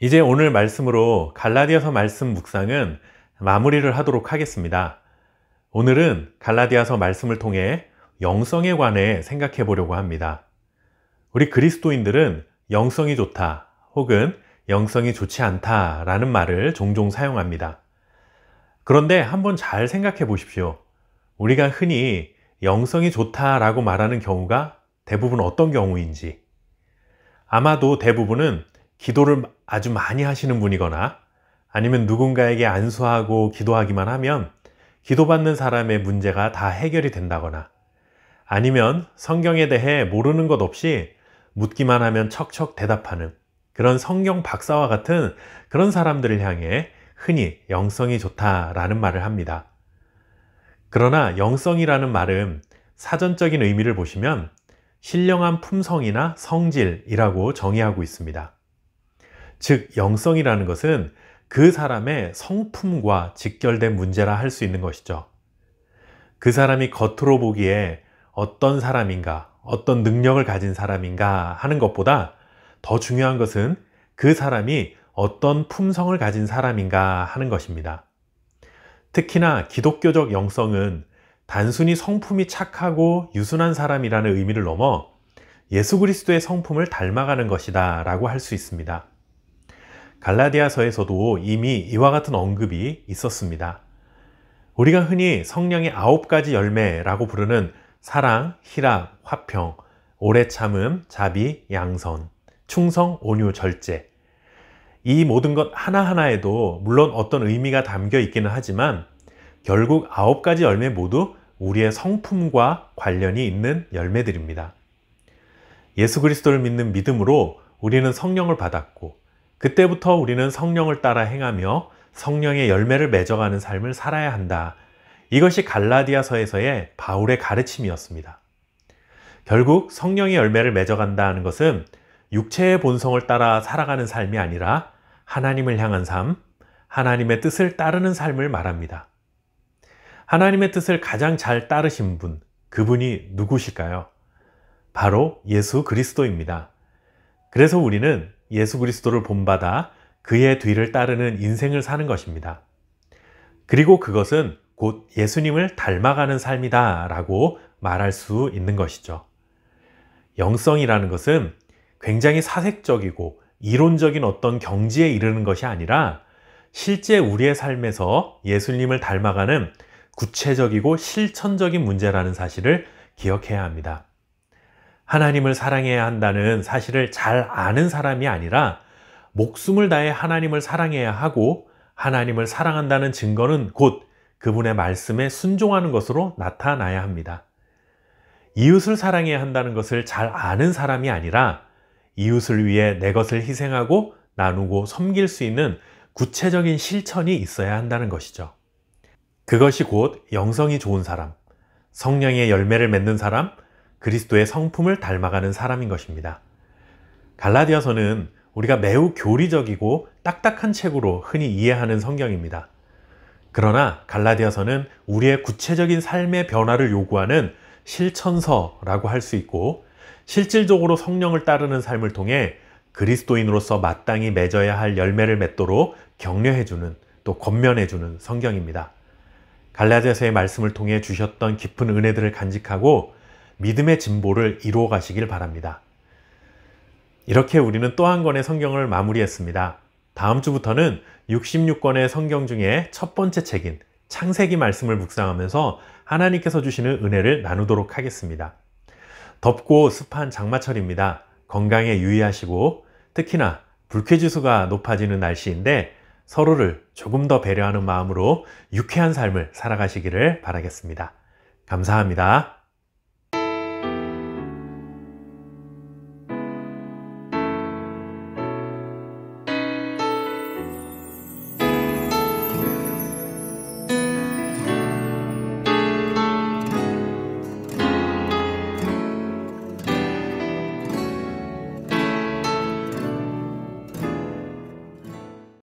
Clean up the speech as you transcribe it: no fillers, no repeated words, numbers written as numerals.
이제 오늘 말씀으로 갈라디아서 말씀 묵상은 마무리를 하도록 하겠습니다. 오늘은 갈라디아서 말씀을 통해 영성에 관해 생각해 보려고 합니다. 우리 그리스도인들은 영성이 좋다 혹은 영성이 좋지 않다 라는 말을 종종 사용합니다. 그런데 한번 잘 생각해 보십시오. 우리가 흔히 영성이 좋다라고 말하는 경우가 대부분 어떤 경우인지. 아마도 대부분은 기도를 아주 많이 하시는 분이거나 아니면 누군가에게 안수하고 기도하기만 하면 기도받는 사람의 문제가 다 해결이 된다거나 아니면 성경에 대해 모르는 것 없이 묻기만 하면 척척 대답하는 그런 성경 박사와 같은 그런 사람들을 향해 흔히 영성이 좋다라는 말을 합니다. 그러나 영성이라는 말은 사전적인 의미를 보시면 신령한 품성이나 성질이라고 정의하고 있습니다. 즉, 영성이라는 것은 그 사람의 성품과 직결된 문제라 할 수 있는 것이죠. 그 사람이 겉으로 보기에 어떤 사람인가, 어떤 능력을 가진 사람인가 하는 것보다 더 중요한 것은 그 사람이 어떤 품성을 가진 사람인가 하는 것입니다. 특히나 기독교적 영성은 단순히 성품이 착하고 유순한 사람이라는 의미를 넘어 예수 그리스도의 성품을 닮아가는 것이다 라고 할 수 있습니다. 갈라디아서에서도 이미 이와 같은 언급이 있었습니다. 우리가 흔히 성령의 9가지 열매라고 부르는 사랑, 희락, 화평, 오래 참음, 자비, 양선, 충성, 온유, 절제. 이 모든 것 하나하나에도 물론 어떤 의미가 담겨 있기는 하지만 결국 9가지 열매 모두 우리의 성품과 관련이 있는 열매들입니다. 예수 그리스도를 믿는 믿음으로 우리는 성령을 받았고 그때부터 우리는 성령을 따라 행하며 성령의 열매를 맺어가는 삶을 살아야 한다. 이것이 갈라디아서에서의 바울의 가르침이었습니다. 결국 성령의 열매를 맺어간다는 것은 육체의 본성을 따라 살아가는 삶이 아니라 하나님을 향한 삶, 하나님의 뜻을 따르는 삶을 말합니다. 하나님의 뜻을 가장 잘 따르신 분, 그분이 누구실까요? 바로 예수 그리스도입니다. 그래서 우리는 예수 그리스도를 본받아 그의 뒤를 따르는 인생을 사는 것입니다. 그리고 그것은 곧 예수님을 닮아가는 삶이다 라고 말할 수 있는 것이죠. 영성이라는 것은 굉장히 사색적이고 이론적인 어떤 경지에 이르는 것이 아니라 실제 우리의 삶에서 예수님을 닮아가는 구체적이고 실천적인 문제라는 사실을 기억해야 합니다. 하나님을 사랑해야 한다는 사실을 잘 아는 사람이 아니라 목숨을 다해 하나님을 사랑해야 하고 하나님을 사랑한다는 증거는 곧 그분의 말씀에 순종하는 것으로 나타나야 합니다. 이웃을 사랑해야 한다는 것을 잘 아는 사람이 아니라 이웃을 위해 내 것을 희생하고 나누고 섬길 수 있는 구체적인 실천이 있어야 한다는 것이죠. 그것이 곧 영성이 좋은 사람, 성령의 열매를 맺는 사람, 그리스도의 성품을 닮아가는 사람인 것입니다. 갈라디아서는 우리가 매우 교리적이고 딱딱한 책으로 흔히 이해하는 성경입니다. 그러나 갈라디아서는 우리의 구체적인 삶의 변화를 요구하는 실천서라고 할 수 있고 실질적으로 성령을 따르는 삶을 통해 그리스도인으로서 마땅히 맺어야 할 열매를 맺도록 격려해주는 또 권면해주는 성경입니다. 갈라디아서의 말씀을 통해 주셨던 깊은 은혜들을 간직하고 믿음의 진보를 이루어 가시길 바랍니다. 이렇게 우리는 또 한 권의 성경을 마무리했습니다. 다음 주부터는 66권의 성경 중에 첫 번째 책인 창세기 말씀을 묵상하면서 하나님께서 주시는 은혜를 나누도록 하겠습니다. 덥고 습한 장마철입니다. 건강에 유의하시고 특히나 불쾌지수가 높아지는 날씨인데 서로를 조금 더 배려하는 마음으로 유쾌한 삶을 살아가시기를 바라겠습니다. 감사합니다.